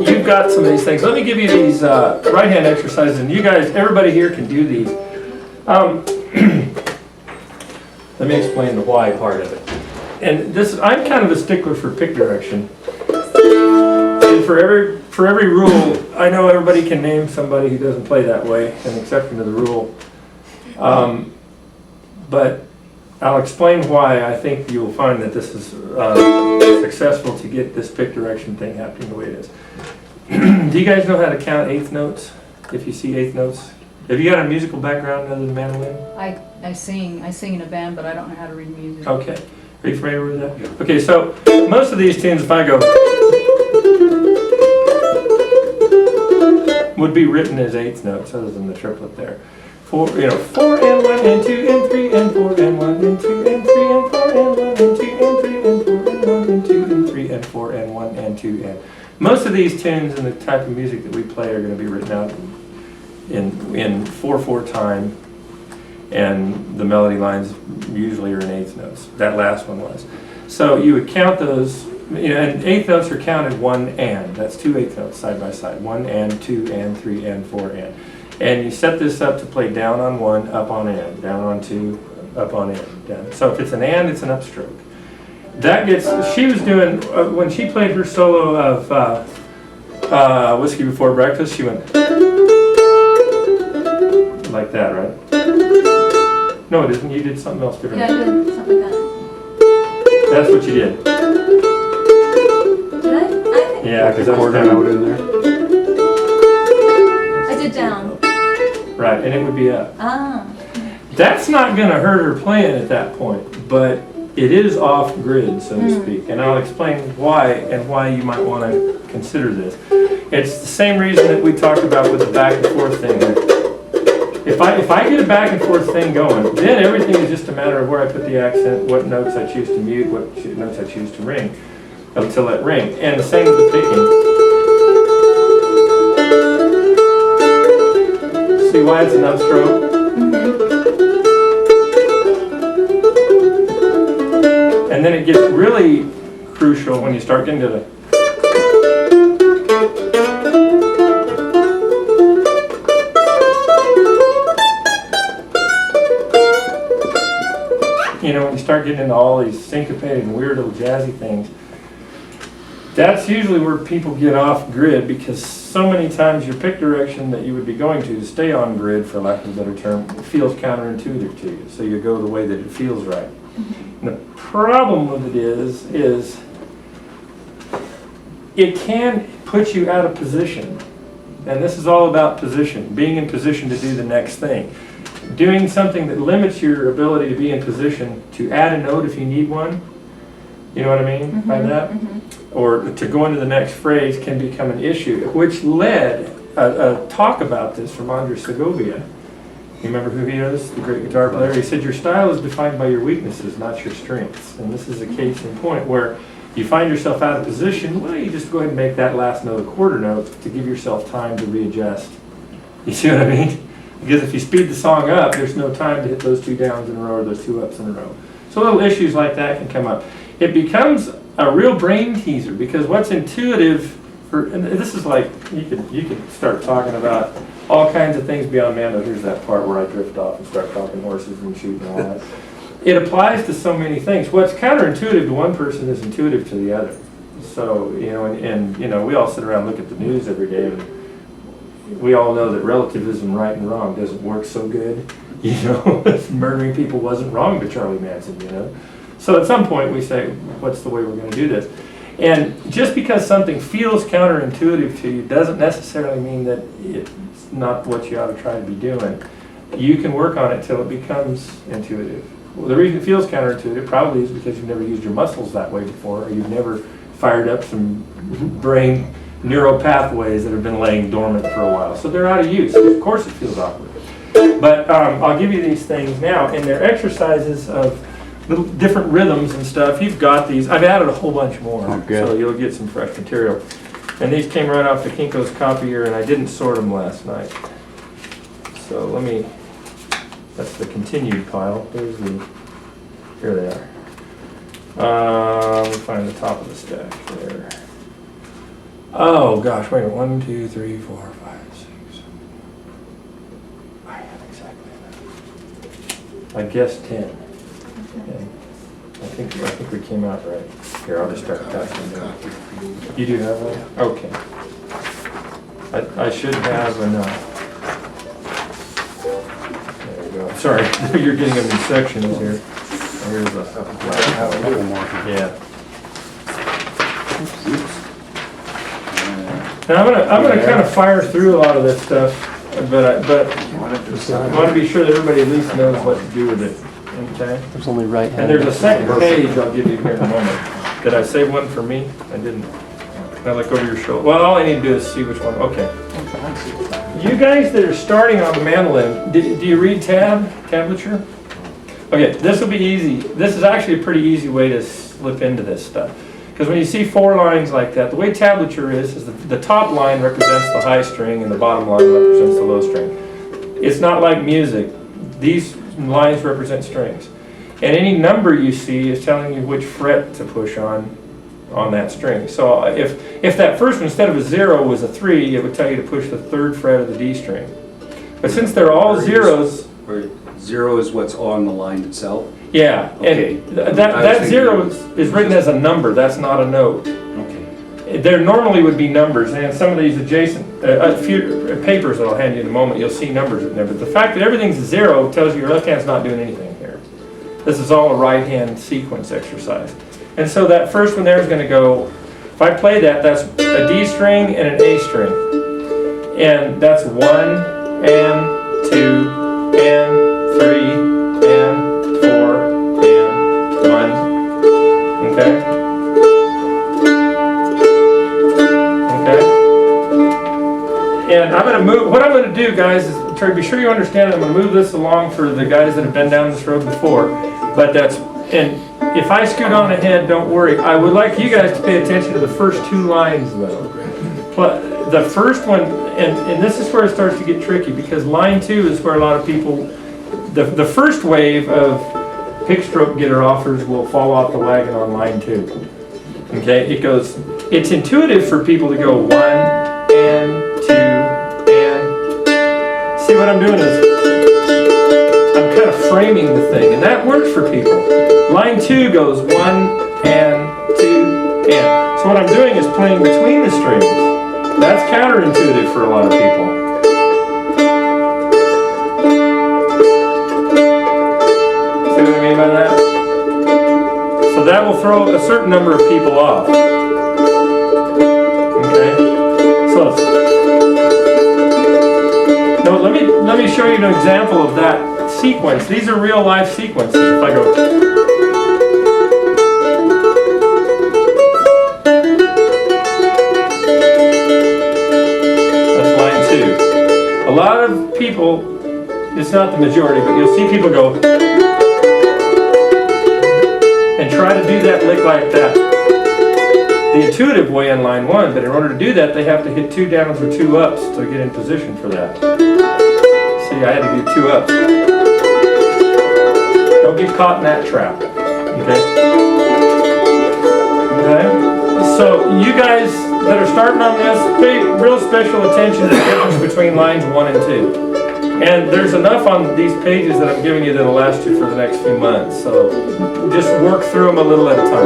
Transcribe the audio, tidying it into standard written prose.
You've got some of these things. Let me give you these right hand exercises, and you guys, everybody here can do these. Let me explain the why part of it. And this, I'm kind of a stickler for pick direction. And for every rule, I know everybody can name somebody who doesn't play that way, an exception to the rule. But I'll explain why I think you'll find that this is successful to get this pick direction thing happening the way it is. Do you guys know how to count eighth notes? If you see eighth notes? Have you got a musical background other than mandolin? I sing in a band, but I don't know how to read music. Okay. Are you familiar with that? Yeah. Okay, so most of these tunes, if I go, would be written as eighth notes other than the triplet there. 4 and 1 and 2 and 3 and 4 and 1 and 2 and 3 and 4 and 1 and 2 and 3 and 4 and 1 and 2 and 3 and 4 and 1 and 2 and. Most of these tunes and the type of music that we play are going to be written out in 4/4 time, and the melody lines usually are in eighth notes. That last one was. So you would count those, and eighth notes are counted 1 and. That's 2 eighth notes side by side. 1 and, 2 and, 3 and, 4 and. And you set this up to play down on 1, up on and, down on 2, up on and, down. So if it's an and, it's an upstroke. That gets, she was doing, when she played her solo of Whiskey Before Breakfast, she went like that, right? No, it isn't. You did something else different. Yeah, I did something like that. That's what you did. Did I? Yeah, because that's down down. in there. I did down. Right, and it would be up. Ah. That's not going to hurt her playing at that point, but it is off grid, so to speak. And I'll explain why and why you might want to consider this. It's the same reason that we talked about with the back and forth thing. If I get a back and forth thing going, then everything is just a matter of where I put the accent, what notes I choose to mute, what notes I choose to ring, to let ring. And the same with the picking. See why it's an upstroke? And then it gets really crucial when you start getting to the when you start getting into all these syncopated and weird little jazzy things, that's usually where people get off grid, because so many times your pick direction that you would be going to stay on grid, for lack of a better term, feels counterintuitive to you. So you go the way that it feels right. And the problem with it is it can put you out of position. And this is all about position, being in position to do the next thing. Doing something that limits your ability to be in position to add a note if you need one, you know what I mean by that? Or to go into the next phrase can become an issue, which led a talk about this from Andres Segovia. You remember who he is, the great guitar player? He said, your style is defined by your weaknesses, not your strengths. And this is a case in point where you find yourself out of position, well, you just go ahead and make that last note a quarter note to give yourself time to readjust. You see what I mean? Because if you speed the song up, there's no time to hit those 2 downs in a row or those 2 ups in a row. So little issues like that can come up. It becomes a real brain teaser, because what's intuitive, and this is like, you could start talking about all kinds of things beyond Mando. Here's that part where I drift off and start talking horses and shooting and all that. It applies to so many things. What's counterintuitive to one person is intuitive to the other. So, and we all sit around and look at the news every day, and we all know that relativism, right and wrong, doesn't work so good. Murdering people wasn't wrong to Charlie Manson, So at some point we say, what's the way we're going to do this? And just because something feels counterintuitive to you doesn't necessarily mean that it's not what you ought to try to be doing. You can work on it till it becomes intuitive. Well, the reason it feels counterintuitive probably is because you've never used your muscles that way before, or you've never fired up some brain neural pathways that have been laying dormant for a while. So they're out of use. Of course it feels awkward. But I'll give you these things now, and they're exercises of little different rhythms and stuff. You've got these. I've added a whole bunch more, so you'll get some fresh material. And these came right off the Kinko's copier, and I didn't sort them last night. So that's the continued pile. Here they are. Let me find the top of the stack there. Oh gosh, wait a minute. 1, 2, 3, 4, 5, 6. I have exactly that. I guess 10. Yeah. I think we came out right. Here, I'll just start passing down. You do have one? Okay. I should have enough. There we go. Sorry, you're getting them in sections here. Here's a little more. yeah. Now I'm gonna kind of fire through a lot of this stuff, but I want to be sure that everybody at least knows what to do with it. Okay. There's only right hand. And there's a second page I'll give you here in a moment. Did I save one for me? I didn't. Can I look over your shoulder? Well, all I need to do is see which one. Okay. You guys that are starting on the mandolin, do you read tablature? Okay, this will be easy. This is actually a pretty easy way to slip into this stuff. Because when you see 4 lines like that, the way tablature is the top line represents the high string and the bottom line represents the low string. It's not like music. These lines represent strings. And any number you see is telling you which fret to push on that string. So if that first one, instead of a 0, was a 3, it would tell you to push the 3rd fret of the D string. But since they're all zeros... Or 0 is what's on the line itself? Yeah, Okay. and that 0 is written as a number, that's not a note. Okay. There normally would be numbers, and some of these adjacent papers that I'll hand you in a moment, you'll see numbers in there. But the fact that everything's 0 tells you your left hand's not doing anything here. This is all a right hand sequence exercise. And so that first one there is going to go, if I play that, that's a D string and an A string. And that's 1 and 2 and 3 and 4 and 1. Okay? Okay? And I'm going to move, what I'm going to do, guys, is try to be sure you understand, I'm going to move this along for the guys that have been down this road before. But that's, and if I scoot on ahead, don't worry. I would like you guys to pay attention to the first 2 lines, though. But the first one, and this is where it starts to get tricky, because line 2 is where a lot of people, the first wave of pick stroke getter offers will fall off the wagon on line 2. Okay, it's intuitive for people to go 1 and 2 and, see what I'm doing is, I'm kind of framing the thing, and that works for people. Line 2 goes 1 and 2 and. So what I'm doing is playing between the strings. That's counterintuitive for a lot of people. See what I mean by that? So that will throw a certain number of people off. Okay? So now let me show you an example of that sequence. These are real life sequences. If I go, that's line 2. A lot of people, it's not the majority, but you'll see people go and try to do that lick like that. The intuitive way on line 1, but in order to do that, they have to hit 2 downs or 2 ups to get in position for that. See, I had to do 2 ups. Don't get caught in that trap. Okay? Okay? So you guys that are starting on this, pay real special attention to the difference between lines 1 and 2. And there's enough on these pages that I'm giving you that'll last you for the next few months. So just work through them a little at a time.